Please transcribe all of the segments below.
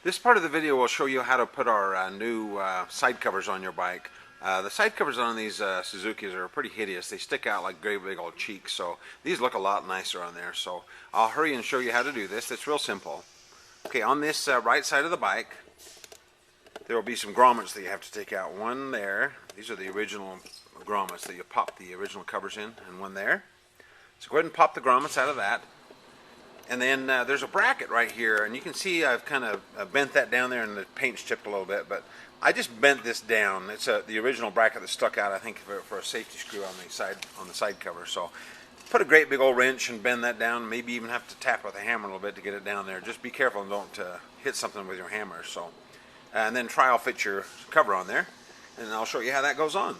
This part of the video will show you how to put our new side covers on your bike. The side covers on these Suzukis are pretty hideous. They stick out like great big old cheeks, so these look a lot nicer on there. So I'll hurry and show you how to do this. It's real simple. Okay, on this right side of the bike, there will be some grommets that you have to take out. One there. These are the original grommets that you pop the original covers in, and one there. So go ahead and pop the grommets out of that. And then there's a bracket right here, and you can see I've kind of bent that down there, and the paint's chipped a little bit, but I just bent this down. It's the original bracket that stuck out, I think, for a safety screw on the side cover. So put a great big old wrench and bend that down. Maybe even have to tap with a hammer a little bit to get it down there. Just be careful and don't hit something with your hammer. So, and then try I'll fit your cover on there, and I'll show you how that goes on.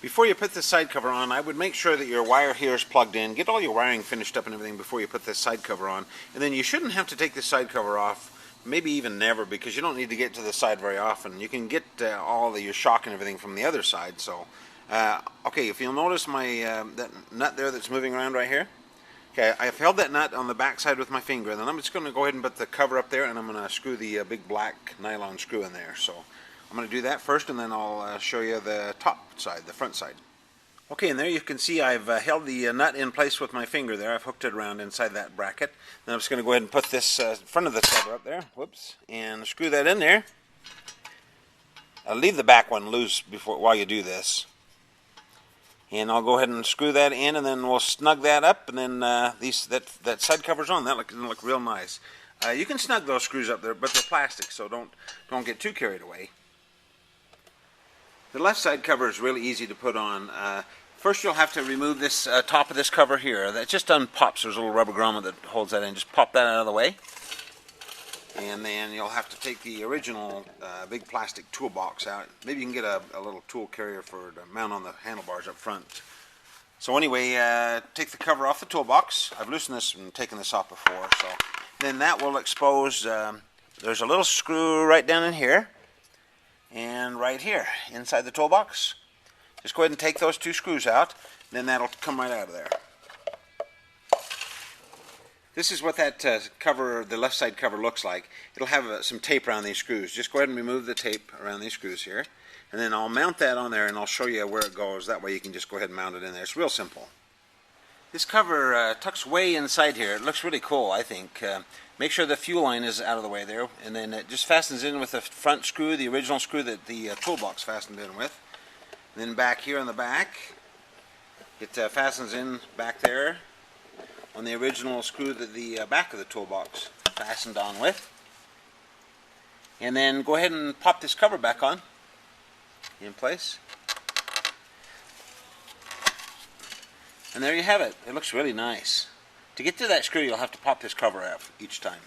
Before you put this side cover on, I would make sure that your wire here is plugged in. Get all your wiring finished up and everything before you put this side cover on. And then you shouldn't have to take this side cover off, maybe even never, because you don't need to get to the side very often. You can get all your shock and everything from the other side. So, okay, if you'll notice my that nut there that's moving around right here. Okay, I've held that nut on the back side with my finger, and then I'm just going to go ahead and put the cover up there, and I'm going to screw the big black nylon screw in there. So I'm going to do that first, and then I'll show you the top side, the front side. Okay, and there you can see I've held the nut in place with my finger there. I've hooked it around inside that bracket. Then I'm just going to go ahead and put this front of the cover up there, whoops, and screw that in there. I'll leave the back one loose while you do this. And I'll go ahead and screw that in, and then we'll snug that up, and then that side cover's on. That look real nice. You can snug those screws up there, but they're plastic, so don't get too carried away. The left side cover is really easy to put on. First you'll have to remove this top of this cover here. That just unpops. There's a little rubber grommet that holds that in. Just pop that out of the way. And then you'll have to take the original big plastic toolbox out. Maybe you can get a little tool carrier to mount on the handlebars up front. So anyway, take the cover off the toolbox. I've loosened this and taken this off before. So then that will expose, there's a little screw right down in here. And right here, inside the toolbox. Just go ahead and take those two screws out, and then that'll come right out of there. This is what that cover, the left side cover, looks like. It'll have some tape around these screws. Just go ahead and remove the tape around these screws here, and then I'll mount that on there, and I'll show you where it goes. That way you can just go ahead and mount it in there. It's real simple. This cover tucks way inside here. It looks really cool, I think. Make sure the fuel line is out of the way there, and then it just fastens in with the front screw, the original screw that the toolbox fastened in with. And then back here on the back, it fastens in back there on the original screw that the back of the toolbox fastened on with. And then go ahead and pop this cover back on in place. And there you have it. It looks really nice. To get to that screw, you'll have to pop this cover out each time.